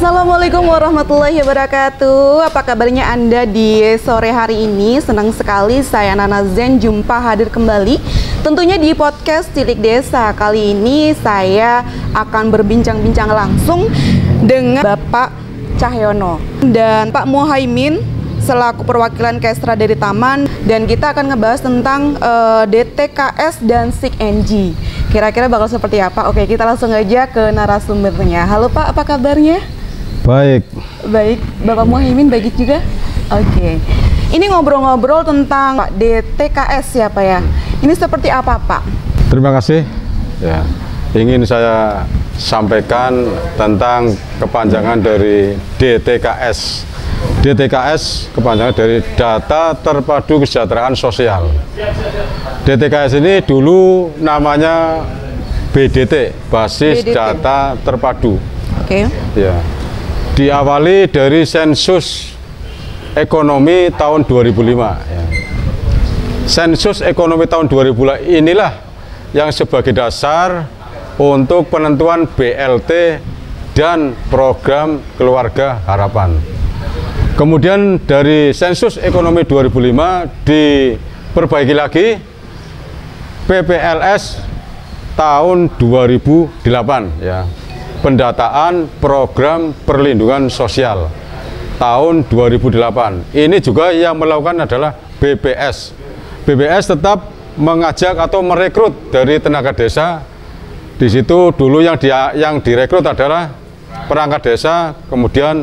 Assalamualaikum warahmatullahi wabarakatuh. Apa kabarnya Anda di sore hari ini? Senang sekali saya Nana Zen jumpa hadir kembali tentunya di podcast Tilik Desa. Kali ini saya akan berbincang-bincang langsung dengan Bapak Cahyono dan Pak Muhaimin selaku perwakilan Kesra dari Taman, dan kita akan ngebahas tentang DTKS dan SIKNG. Kira-kira bakal seperti apa? Oke, kita langsung aja ke narasumbernya. Halo Pak, apa kabarnya? Baik. Baik, Bapak Muhaimin baik juga? Oke. Ini ngobrol-ngobrol tentang Pak DTKS ya Pak ya. Ini seperti apa Pak? Terima kasih. Ya, ingin saya sampaikan tentang kepanjangan dari DTKS. DTKS kepanjangan dari Data Terpadu Kesejahteraan Sosial. DTKS ini dulu namanya BDT, Basis BDT. Data Terpadu. Oke. Ya. Diawali dari sensus ekonomi tahun 2005. Ya. Sensus ekonomi tahun 2005 inilah yang sebagai dasar untuk penentuan BLT dan program Keluarga Harapan. Kemudian dari sensus ekonomi 2005 diperbaiki lagi PPLS tahun 2008 ya. Pendataan program perlindungan sosial tahun 2008. Ini juga yang melakukan adalah BPS. BPS tetap mengajak atau merekrut dari tenaga desa. Di situ dulu yang direkrut adalah perangkat desa, kemudian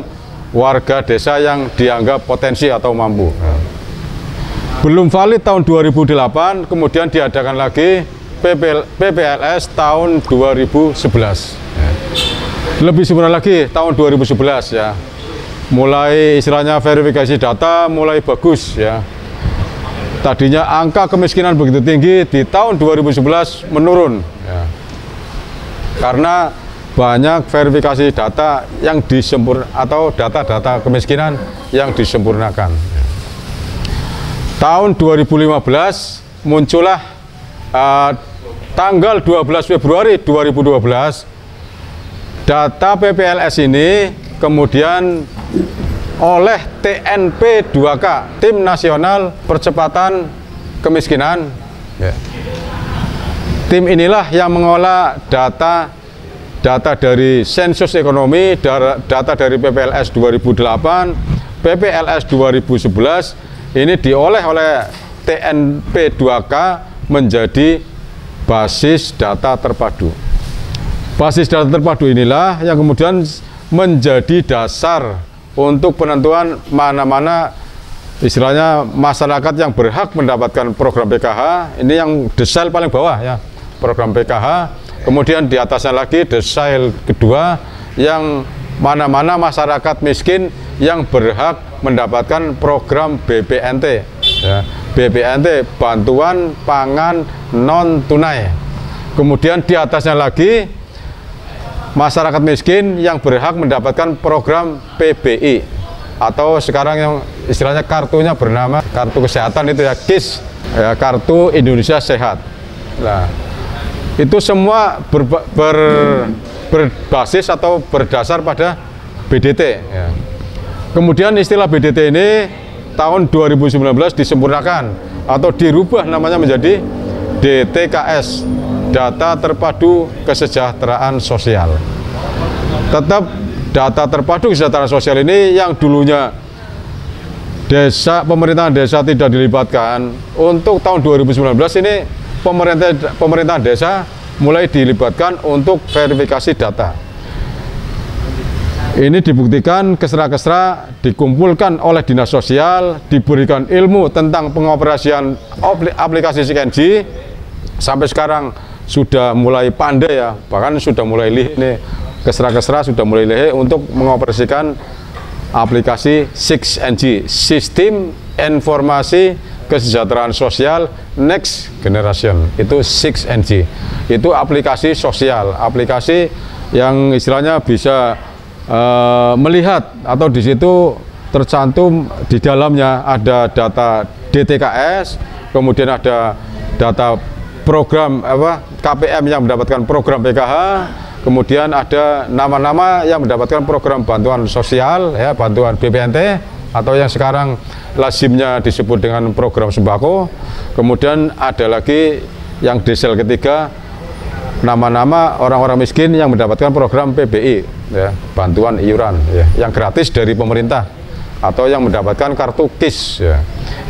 warga desa yang dianggap potensi atau mampu. Belum valid tahun 2008, kemudian diadakan lagi PPLS tahun 2011. Lebih sempurna lagi tahun 2011 ya. Mulai istilahnya verifikasi data mulai bagus ya. Tadinya angka kemiskinan begitu tinggi, di tahun 2011 menurun ya. Karena banyak verifikasi data yang atau data-data kemiskinan yang disempurnakan. Tahun 2015 muncullah tanggal 12 Februari 2012 data PPLS ini kemudian oleh TNP 2K, Tim Nasional Percepatan Kemiskinan. Ya. Tim inilah yang mengolah data dari sensus ekonomi, data dari PPLS 2008, PPLS 2011 ini diolah oleh TNP 2K menjadi basis data terpadu. Basis data terpadu inilah yang kemudian menjadi dasar untuk penentuan mana-mana istilahnya masyarakat yang berhak mendapatkan program PKH. Ini yang desail paling bawah ya, program PKH. Kemudian di atasnya lagi desail kedua yang mana-mana masyarakat miskin yang berhak mendapatkan program BPNT ya. BPNT, bantuan pangan non tunai. Kemudian di atasnya lagi masyarakat miskin yang berhak mendapatkan program PBI atau sekarang yang istilahnya kartunya bernama kartu kesehatan itu ya, KIS ya, Kartu Indonesia Sehat. Nah, itu semua berbasis atau berdasar pada BDT ya. Kemudian istilah BDT ini tahun 2019 disempurnakan atau dirubah namanya menjadi DTKS, Data Terpadu Kesejahteraan Sosial. Tetap data terpadu kesejahteraan sosial ini yang dulunya pemerintahan desa tidak dilibatkan, untuk tahun 2019 ini pemerintahan desa mulai dilibatkan untuk verifikasi data. Ini dibuktikan kesra-kesra dikumpulkan oleh dinas sosial, diberikan ilmu tentang pengoperasian aplikasi SIKNG. Sampai sekarang sudah mulai pandai ya, bahkan sudah mulai lihai nih, kesra-kesra sudah mulai lihai untuk mengoperasikan aplikasi SIKNG, Sistem Informasi Kesejahteraan Sosial Next Generation. Itu SIKNG. Itu aplikasi sosial, aplikasi yang istilahnya bisa melihat atau di situ tercantum di dalamnya ada data DTKS, kemudian ada data program KPM yang mendapatkan program PKH, kemudian ada nama-nama yang mendapatkan program bantuan sosial, ya, bantuan BPNT, atau yang sekarang lazimnya disebut dengan program sembako. Kemudian ada lagi yang desel ketiga, nama-nama orang-orang miskin yang mendapatkan program PBI, ya, bantuan iuran, ya, yang gratis dari pemerintah, atau yang mendapatkan kartu KIS, ya.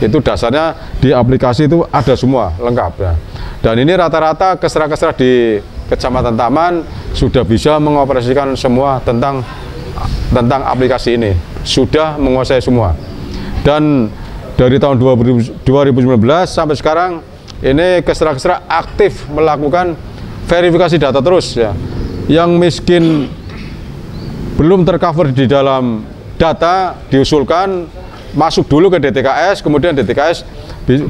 Itu dasarnya di aplikasi itu ada semua lengkap, ya. Dan ini rata-rata kesra-kesra di Kecamatan Taman sudah bisa mengoperasikan semua tentang aplikasi ini, sudah menguasai semua. Dan dari tahun 2019 sampai sekarang ini kesra-kesra aktif melakukan verifikasi data terus, ya. Yang miskin belum tercover di dalam data diusulkan masuk dulu ke DTKS, kemudian DTKS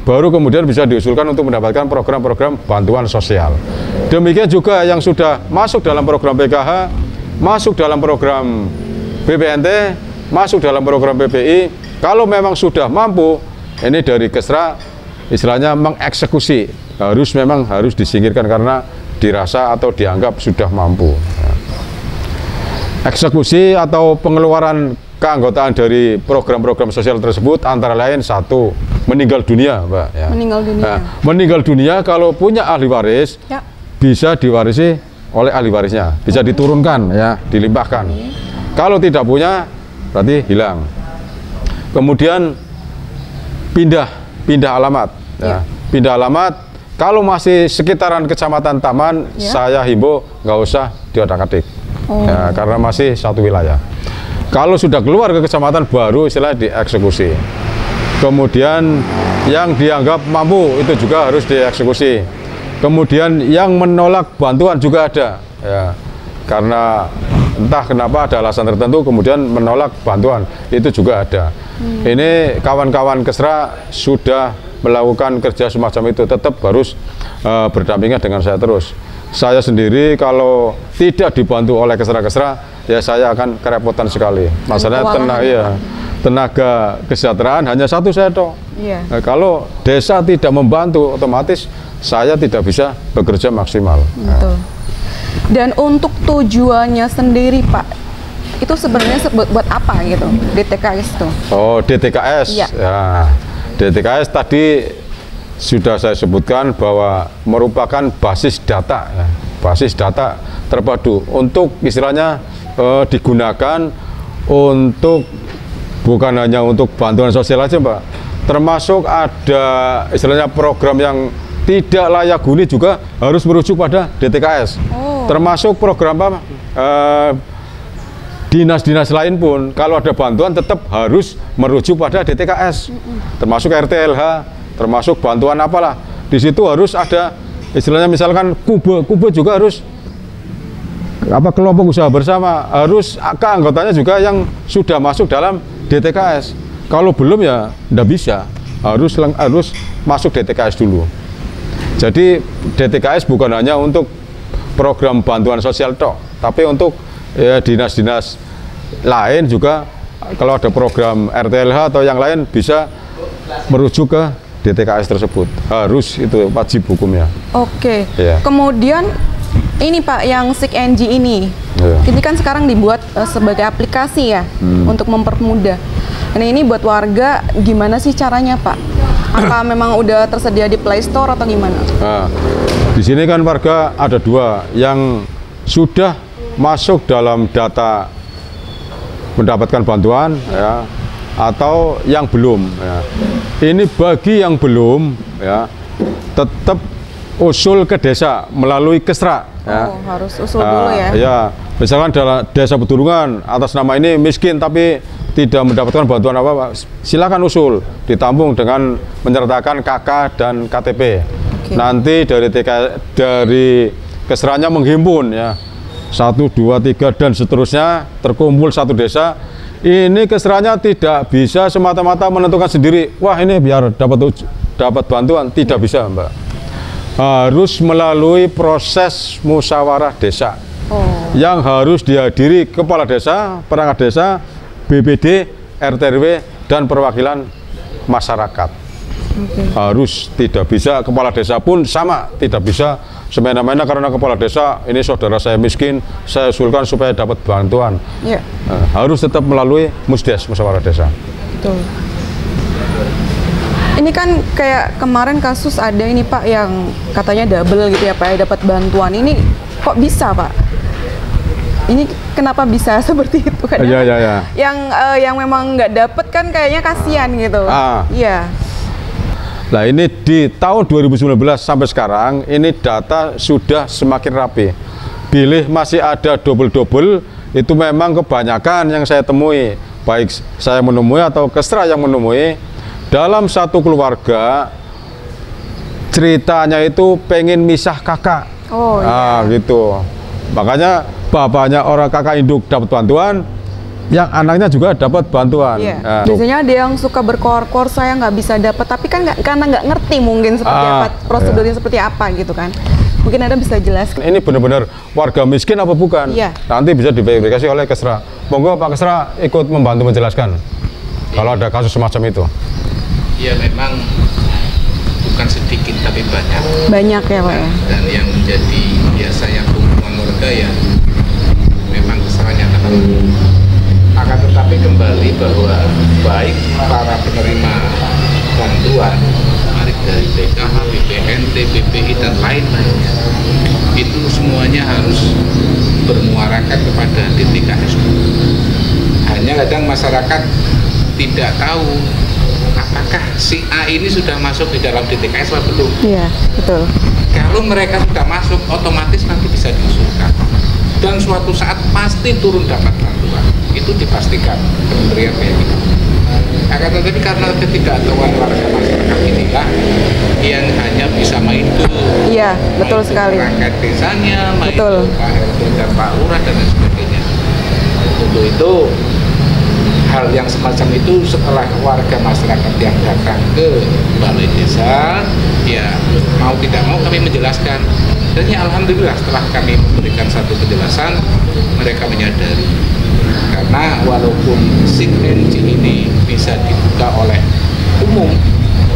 baru kemudian bisa diusulkan untuk mendapatkan program-program bantuan sosial. Demikian juga yang sudah masuk dalam program PKH, masuk dalam program BPNT, masuk dalam program PPI, kalau memang sudah mampu, ini dari Kesra istilahnya mengeksekusi, memang harus disingkirkan karena dirasa atau dianggap sudah mampu. Eksekusi atau pengeluaran keanggotaan dari program-program sosial tersebut antara lain satu, meninggal dunia, Mbak. Ya. Meninggal dunia. Nah, meninggal dunia kalau punya ahli waris, ya, bisa diwarisi oleh ahli warisnya, bisa diturunkan, ya, dilimpahkan. Kalau tidak punya, berarti hilang. Kemudian pindah alamat, ya. Pindah alamat. Kalau masih sekitaran Kecamatan Taman, ya, saya himbau nggak usah diotak-atik, ya, karena masih satu wilayah. Kalau sudah keluar ke kecamatan baru istilah dieksekusi. Kemudian yang dianggap mampu itu juga harus dieksekusi. Kemudian yang menolak bantuan juga ada, ya, karena entah kenapa ada alasan tertentu kemudian menolak bantuan itu juga ada. Ini kawan-kawan Kesra sudah melakukan kerja semacam itu, tetap harus berdampingan dengan saya terus. Saya sendiri kalau tidak dibantu oleh Kesra-Kesra, ya saya akan kerepotan sekali. Masalahnya tenaga kesejahteraan hanya satu saya toh. Iya. Nah, kalau desa tidak membantu, otomatis saya tidak bisa bekerja maksimal. Betul. Dan untuk tujuannya sendiri, Pak, itu sebenarnya buat apa gitu, DTKS itu? Oh, DTKS. Iya. Ya, DTKS tadi sudah saya sebutkan bahwa merupakan basis data, ya, basis data terpadu untuk istilahnya digunakan untuk bukan hanya untuk bantuan sosial aja, Mbak, termasuk ada istilahnya program yang tidak layak huni juga harus merujuk pada DTKS. Termasuk program apa? Dinas-dinas lain pun kalau ada bantuan tetap harus merujuk pada DTKS, termasuk RTLH, termasuk bantuan apalah. Di situ harus ada istilahnya misalkan kube juga harus apa, kelompok usaha bersama, harus keanggotanya juga yang sudah masuk dalam DTKS. Kalau belum ya tidak bisa, harus masuk DTKS dulu. Jadi DTKS bukan hanya untuk program bantuan sosial toh, tapi untuk dinas-dinas lain juga kalau ada program RTLH atau yang lain bisa merujuk ke DTKS tersebut, harus, itu wajib hukumnya. Oke. Ya. Kemudian ini Pak, yang SIKNG ini, ini kan sekarang dibuat sebagai aplikasi ya, untuk mempermudah. Nah ini buat warga gimana sih caranya Pak? Apa memang udah tersedia di Play Store atau gimana? Nah, di sini kan warga ada dua, yang sudah masuk dalam data mendapatkan bantuan, ya, atau yang belum, ya. Ini bagi yang belum, ya, tetap usul ke desa melalui Kesra, ya. Oh, harus usul dulu ya. Ya, misalkan dalam desa Pedurungan atas nama ini miskin tapi tidak mendapatkan bantuan apa-apa, silakan usul, ditampung dengan menyertakan KK dan KTP. Okay. Nanti dari Kesranya menghimpun, ya, 1, 2, 3 dan seterusnya, terkumpul satu desa. Ini Kesranya tidak bisa semata-mata menentukan sendiri, wah ini biar dapat bantuan, tidak bisa, Mbak. Harus melalui proses musyawarah desa, yang harus dihadiri kepala desa, perangkat desa, BPD, RT/RW, dan perwakilan masyarakat. Harus, tidak bisa kepala desa pun sama, tidak bisa semena-mena karena kepala desa ini saudara saya miskin, saya usulkan supaya dapat bantuan. Iya. Harus tetap melalui Musdes, musyawarah desa. Betul. Ini kan kayak kemarin kasus ada ini Pak yang katanya double gitu ya Pak ya, dapat bantuan. Ini kok bisa Pak? Ini kenapa bisa seperti itu kan? Iya. Yang memang nggak dapet kan kayaknya kasihan gitu. Iya. Nah ini di tahun 2019 sampai sekarang ini data sudah semakin rapi. Bilih masih ada double-double, itu memang kebanyakan yang saya temui, baik saya menemui atau Kesra yang menemui, dalam satu keluarga ceritanya itu pengen misah kakak. Oh iya. Gitu. Makanya bapaknya orang kakak induk dapat bantuan, yang anaknya juga dapat bantuan. Iya. Biasanya ada yang suka berkor-kor saya nggak bisa dapat, tapi kan karena nggak ngerti mungkin seperti apa prosedurnya seperti apa gitu kan. Mungkin Anda bisa jelaskan. Ini benar-benar warga miskin apa bukan? Iya. Nanti bisa diverifikasi oleh Kesra. Monggo Pak Kesra ikut membantu menjelaskan kalau ada kasus semacam itu. Ya memang bukan sedikit tapi banyak. Banyak ya Pak ya. Dan yang menjadi biasanya tumpuan warga ya memang keserahnya tak. Akan tetapi kembali bahwa baik para penerima bantuan baik dari PKH, BPNT, BPI dan lain-lainnya itu semuanya harus bermuarakan kepada DTKS. Hanya kadang masyarakat tidak tahu apakah si A ini sudah masuk di dalam DTKS atau belum. Iya, betul. Kalau mereka sudah masuk, otomatis nanti bisa diusulkan dan suatu saat pasti turun dapat bantuan. Itu dipastikan kementerian kayak gitu. Akan tetapi karena ketidaktahuan warga masyarakat inilah yang hanya bisa main ke Iya, betul sekali. perangkat desanya, main Betul. ke Pak RT dan Pak Lurah dan lain sebagainya. Untuk itu hal yang semacam itu setelah warga masyarakat yang datang ke balai desa, ya mau tidak mau kami menjelaskan. Dan ya alhamdulillah setelah kami memberikan satu penjelasan, mereka menyadari. Karena walaupun SIM NG ini bisa dibuka oleh umum,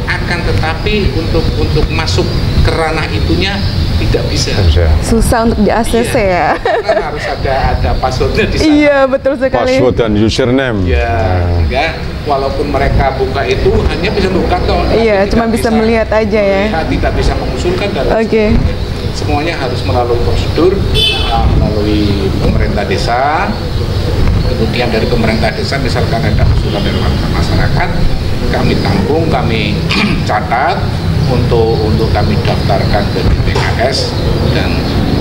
akan tetapi untuk masuk ke ranah itunya tidak bisa. Susah untuk di-ACC ya. Karena harus ada passwordnya di sana. Iya, betul sekali. Password dan username. Ya, enggak. Walaupun mereka buka itu hanya bisa membuka toh. Iya, cuma bisa melihat aja ya. Tidak bisa mengusulkan dan Oke. semuanya harus melalui prosedur, melalui pemerintah desa. Kemudian dari pemerintah desa misalkan ada usulan dari warga masyarakat, kami tampung, kami catat untuk kami daftarkan ke DTKS, dan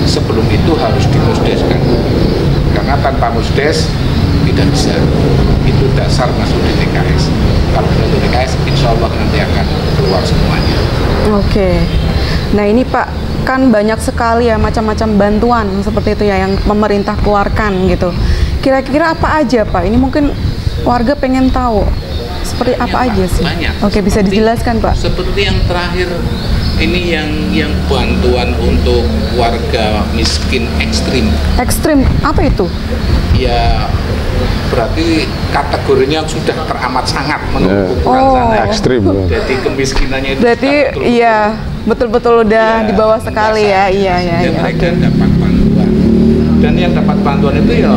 sebelum itu harus dimusdeskan karena tanpa musdes tidak bisa. Itu dasar masuk DTKS. Kalau sudah DTKS, insya Allah nanti akan keluar semuanya. Oke. Nah ini Pak, kan banyak sekali ya macam-macam bantuan seperti itu ya yang pemerintah keluarkan gitu. Kira-kira apa aja Pak? Ini mungkin warga pengen tahu seperti apa Banyak, aja Pak. sih? Banyak. Oke, bisa dijelaskan Pak? Seperti yang terakhir ini yang bantuan untuk warga miskin ekstrim. Ekstrim, apa itu? Ya berarti kategorinya sudah teramat sangat menurut ukuran sana. Ekstrim. Jadi kemiskinannya itu Berarti sudah betul-betul iya, betul-betul udah ya, di bawah sekali ya. Iya, iya, dan iya. mereka Oke. dapat bantuan. Dan yang dapat bantuan itu ya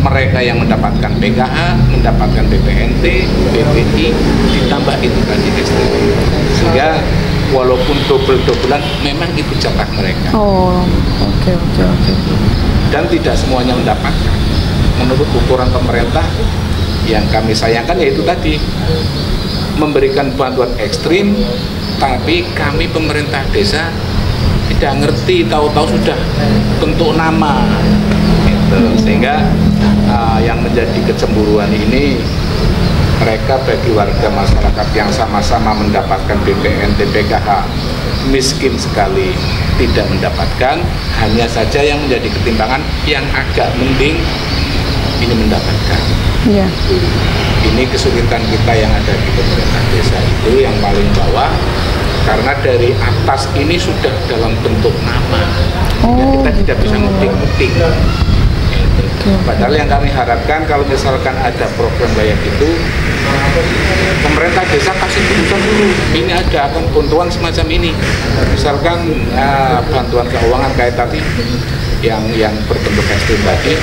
mereka yang mendapatkan PKH, mendapatkan BPNT, BPI, ditambah itu tadi ekstrim. Sehingga walaupun double-doublean memang itu jatah mereka. Oh, oke. Dan tidak semuanya mendapatkan. Menurut ukuran pemerintah yang kami sayangkan yaitu tadi memberikan bantuan ekstrim, tapi kami pemerintah desa tidak ngerti, tahu-tahu sudah bentuk nama gitu. Sehingga yang menjadi kecemburuan ini mereka bagi warga masyarakat yang sama-sama mendapatkan BPNT PKH miskin sekali tidak mendapatkan, hanya saja yang menjadi ketimbangan yang agak mending ini mendapatkan. Iya. Ini kesulitan kita yang ada di pemerintah desa itu yang paling bawah, karena dari atas ini sudah dalam bentuk nama, kita tidak bisa ngetik-ngetik. Padahal yang kami harapkan kalau misalkan ada program kayak gitu, pemerintah desa kasih keputusan dulu, ini ada akan bantuan semacam ini, misalkan bantuan keuangan kayak tadi yang berbentuk ekstrim tadi,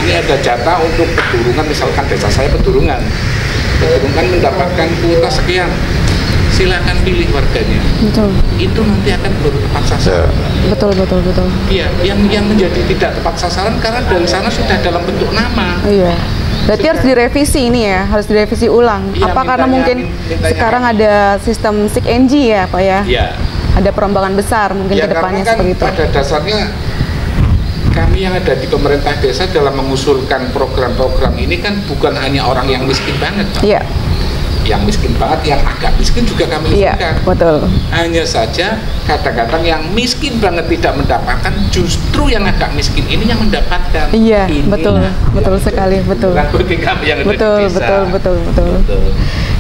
ini ada jatah untuk Pedurungan, misalkan desa saya Pedurungan mendapatkan kuota sekian, silakan pilih warganya. Betul. Itu nanti akan belum tepat sasaran. Betul. Iya, yang menjadi tidak tepat sasaran karena dari sana sudah dalam bentuk nama. Iya. Berarti harus direvisi ini ya, harus direvisi ulang. Iya, Apa karena mungkin sekarang ada sistem SIG-NG ya, Pak ya? Iya. Ada perombakan besar mungkin Ya, ke depannya karena kan seperti itu. pada dasarnya kami yang ada di pemerintah desa dalam mengusulkan program-program ini kan bukan hanya orang yang miskin banget, Pak. Iya. Yang miskin banget, yang agak miskin juga kami Iya, usulkan. betul. Hanya saja kadang-kadang yang miskin banget tidak mendapatkan, justru yang agak miskin ini yang mendapatkan. Iya, Ini betul sekali, betul. bukan bagi kami yang ada Betul, di desa. betul. Betul.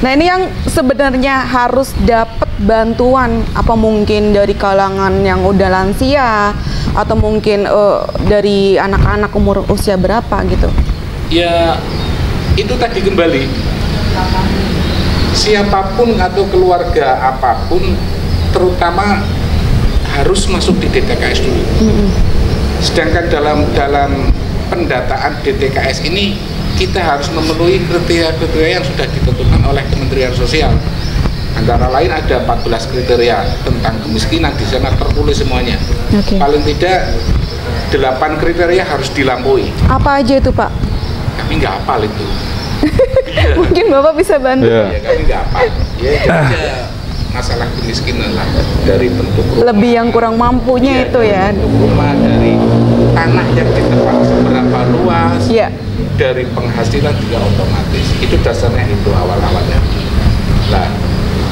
Nah, ini yang sebenarnya harus dapat bantuan, apa mungkin dari kalangan yang udah lansia atau mungkin dari anak-anak umur usia berapa gitu? Ya, itu tadi kembali. Siapapun atau keluarga apapun, terutama harus masuk di DTKS dulu. Sedangkan dalam pendataan DTKS ini kita harus memenuhi kriteria-kriteria yang sudah ditentukan oleh Kementerian Sosial. Antara lain ada 14 kriteria tentang kemiskinan, di sana tertulis semuanya. Oke. Paling tidak 8 kriteria harus dilampaui. Apa aja itu, Pak? Kami nggak hafal itu. Mungkin Bapak bisa bantu. Iya. Ya, kami nggak hafal. Ya, jadi masalah kemiskinan lah, dari bentuk rumah, Lebih yang kurang mampunya itu ya. bentuk rumah, dari tanah yang ditepat seberapa luas, Iya. dari penghasilan juga otomatis. Itu dasarnya itu awal-awalnya. Nah,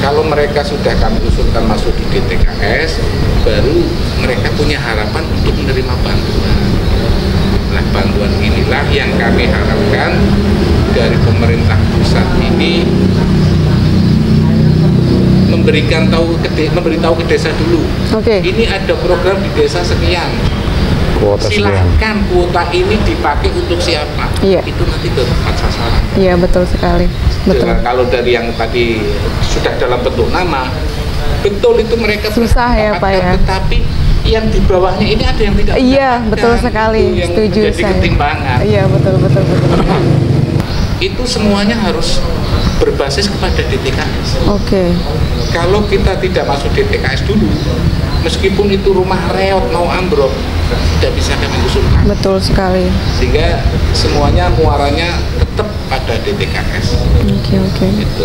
kalau mereka sudah kami usulkan masuk di DTKS, baru mereka punya harapan untuk menerima bantuan. Nah, bantuan inilah yang kami harapkan dari pemerintah pusat ini memberitahu ke desa dulu. Oke. Ini ada program di desa sekian. Kuota sekian. Silahkan kuota ini dipakai untuk siapa? Iya. Itu nanti tepat sasaran. Iya, betul sekali. Betul. Kalau dari yang tadi sudah dalam bentuk nama, betul itu mereka Susah ya, Pak ya. Tetapi yang di bawahnya ini ada yang tidak Iya, mendapatkan. betul sekali. Itu yang Setuju menjadi saya. ketimbangan. Iya, betul. Itu semuanya harus berbasis kepada DTKS. Oke. Kalau kita tidak masuk DTKS dulu, meskipun itu rumah reot mau ambruk, tidak bisa kami usulkan. Betul sekali. Sehingga semuanya muaranya tetap pada DTKS. Oke. Itu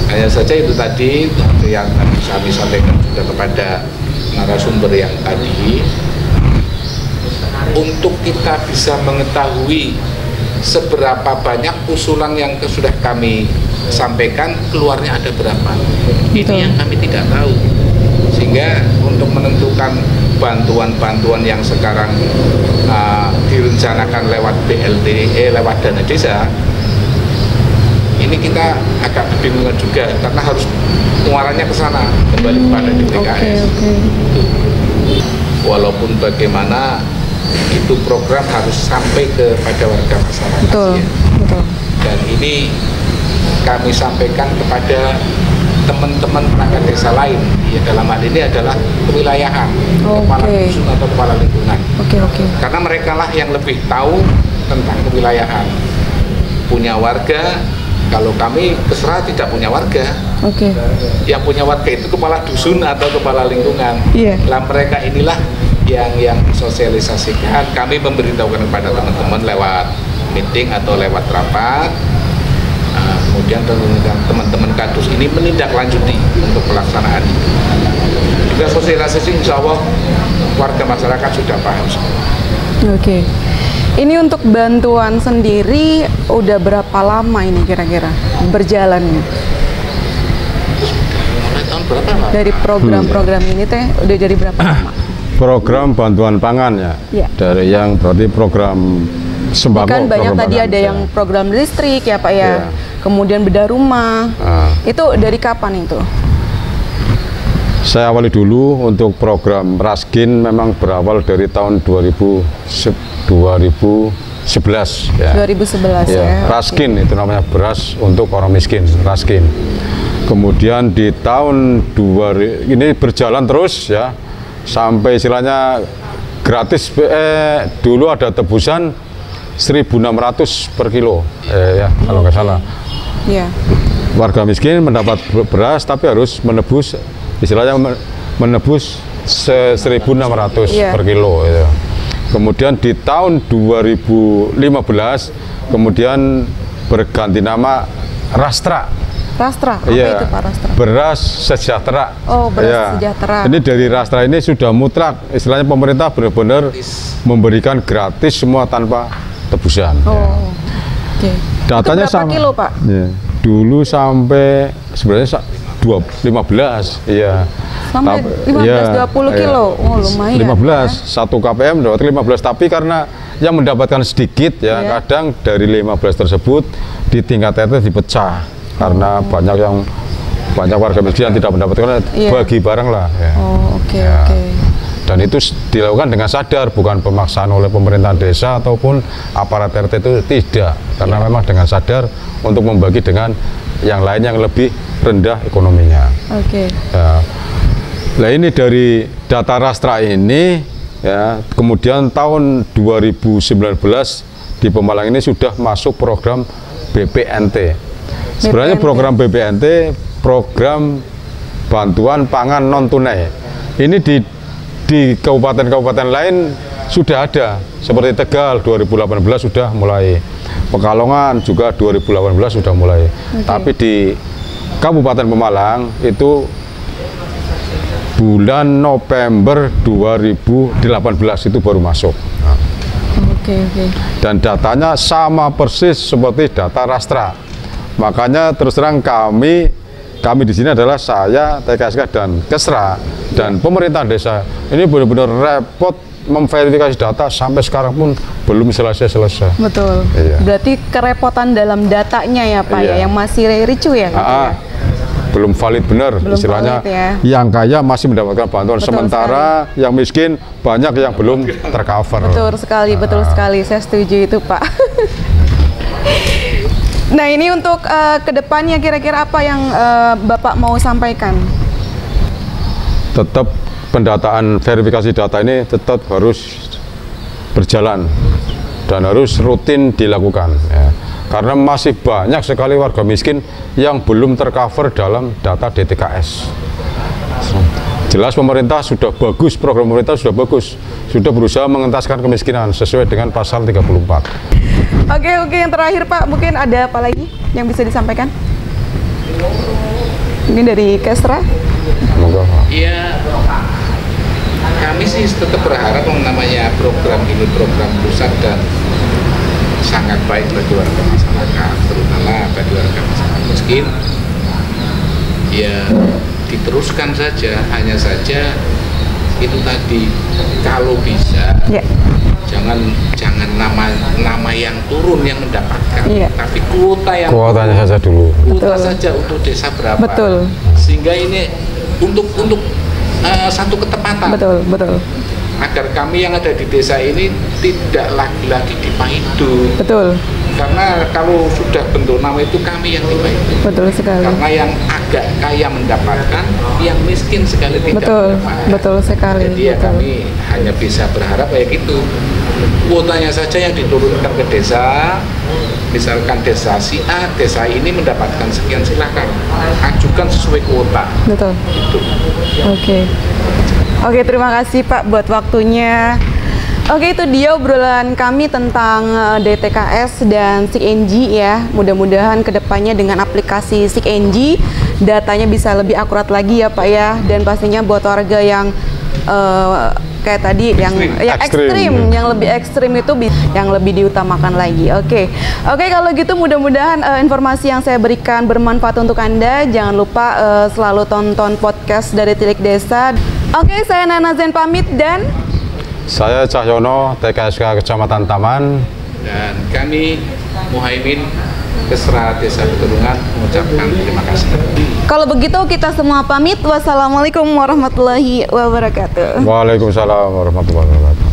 hanya saja itu tadi yang kami sampaikan juga kepada narasumber yang tadi, untuk kita bisa mengetahui seberapa banyak usulan yang sudah kami sampaikan, keluarnya ada berapa. Betul. Ini yang kami tidak tahu. Sehingga untuk menentukan bantuan-bantuan yang sekarang direncanakan lewat BLT, lewat dana desa, ini kita agak kebingungan juga karena harus muaranya ke sana, kembali kepada DTKS. Oke. Walaupun bagaimana itu program harus sampai kepada warga masyarakat. Betul. Ya. Betul. Dan ini kami sampaikan kepada teman-teman perangkat desa lain, ya dalam hal ini adalah kewilayahan, kepala dusun atau kepala lingkungan. Oke. Karena mereka lah yang lebih tahu tentang kewilayahan. Punya warga, kalau kami keserah tidak punya warga. Oke. Yang punya warga itu kepala dusun atau kepala lingkungan. Iya. Lah mereka inilah yang sosialisasikan. Kami memberitahukan kepada teman-teman lewat meeting atau lewat rapat. Kemudian teman-teman kadus ini menindaklanjuti untuk pelaksanaan itu. Juga sosialisasi, insya Allah warga masyarakat sudah paham semua. Oke. Ini untuk bantuan sendiri udah berapa lama ini kira-kira berjalannya? Mulai tahun berapa Pak? Dari program-program ini teh udah jadi berapa lama? Program bantuan pangan ya. Iya. Dari yang berarti program sembako. Kan banyak program tadi pangan, ada ya. yang program listrik ya Pak ya. Iya. Kemudian bedah rumah. Itu dari kapan itu? Saya awali dulu untuk program Raskin memang berawal dari tahun 2010 2011 ya. 2011 ya. Raskin itu namanya, beras untuk orang miskin, Raskin. Kemudian di tahun 2000 ini berjalan terus ya, sampai istilahnya gratis. Dulu ada tebusan 1.600 per kilo ya kalau nggak salah. Iya. Warga miskin mendapat beras tapi harus menebus, istilahnya menebus 1.600 per kilo ya. Kemudian di tahun 2015 kemudian berganti nama Rastra. Rastra, apa itu Pak Rastra? Beras sejahtera. Oh, beras sejahtera. Ini dari Rastra ini sudah mutlak, istilahnya pemerintah benar-benar memberikan gratis semua tanpa tebusan. Oh, oke. Datanya itu berapa sama. Kilo Pak? Ya, dulu sampai sebenarnya 15, iya. Sampai 15-20 kilo, oh lumayan. 15, 1 kpm dapat 15, tapi karena yang mendapatkan sedikit ya, kadang dari 15 tersebut di tingkat RT dipecah karena banyak warga miskin yang tidak mendapatkan, bagi barang lah. Ya. Oh, oke. Dan itu dilakukan dengan sadar, bukan pemaksaan oleh pemerintahan desa ataupun aparat RT, itu tidak, karena memang dengan sadar untuk membagi dengan yang lain yang lebih rendah ekonominya. Oke. Ya. Nah ini dari data Rastra ini ya, kemudian tahun 2019 di Pemalang ini sudah masuk program BPNT. Sebenarnya program BPNT, program bantuan pangan non tunai. Ini di kabupaten-kabupaten lain sudah ada, seperti Tegal 2018 sudah mulai, Pekalongan juga 2018 sudah mulai. Tapi di Kabupaten Pemalang itu bulan November 2018 itu baru masuk. Dan datanya sama persis seperti data Rastra. Makanya terus terang kami di sini adalah saya, TKSK dan Kesra dan pemerintah desa ini benar-benar repot memverifikasi data, sampai sekarang pun belum selesai. Betul. Iya. Berarti kerepotan dalam datanya ya Pak ya, yang masih ricu ya? Belum valid benar, belum istilahnya valid, ya. Yang kaya masih mendapatkan bantuan, sementara yang miskin banyak yang belum tercover. Betul sekali, saya setuju itu Pak. Nah ini untuk kedepannya kira-kira apa yang Bapak mau sampaikan? Tetap pendataan verifikasi data ini tetap harus berjalan dan harus rutin dilakukan ya. Karena masih banyak sekali warga miskin yang belum tercover dalam data DTKS. Jelas pemerintah sudah bagus, program pemerintah sudah bagus, sudah berusaha mengentaskan kemiskinan sesuai dengan pasal 34. Oke, yang terakhir Pak, mungkin ada apa lagi yang bisa disampaikan? Mungkin dari Kesra? Iya, kami sih tetap berharap yang namanya program ini program pusat dan sangat baik bagi warga masyarakat, terutama bagi warga masyarakat miskin. Ya diteruskan saja, hanya saja itu tadi kalau bisa jangan nama yang turun yang mendapatkan, tapi kuotanya saja dulu. Kuota saja untuk desa berapa? Betul. Sehingga ini untuk satu ketepatan. Betul. Agar kami yang ada di desa ini tidak lagi-lagi dipaidu. Betul. Karena kalau sudah bentuk nama itu kami yang dipaidu. Betul sekali. Karena yang agak kaya mendapatkan, yang miskin sekali tidak mendapatkan. Betul sekali. Jadi ya kami hanya bisa berharap kayak gitu. Kuotanya saja yang diturunkan ke desa. Misalkan desa si A, desa ini mendapatkan sekian, silahkan ajukan sesuai kuota. Betul. Itu. Oke, terima kasih Pak buat waktunya. Oke, itu dia obrolan kami tentang DTKS dan SIG-NG ya. Mudah-mudahan kedepannya dengan aplikasi SIG-NG datanya bisa lebih akurat lagi ya Pak ya. Dan pastinya buat warga yang kayak tadi yang ekstrim, yang lebih ekstrim itu yang lebih diutamakan lagi. Oke, kalau gitu mudah-mudahan informasi yang saya berikan bermanfaat untuk Anda. Jangan lupa selalu tonton podcast dari Tilik Desa. Oke, saya Nana Zen pamit dan saya Cahyono, TKSK Kecamatan Taman, dan kami Muhaimin, Kesra Desa Peturungan, mengucapkan terima kasih. Kalau begitu kita semua pamit. Wassalamualaikum warahmatullahi wabarakatuh. Waalaikumsalam warahmatullahi wabarakatuh.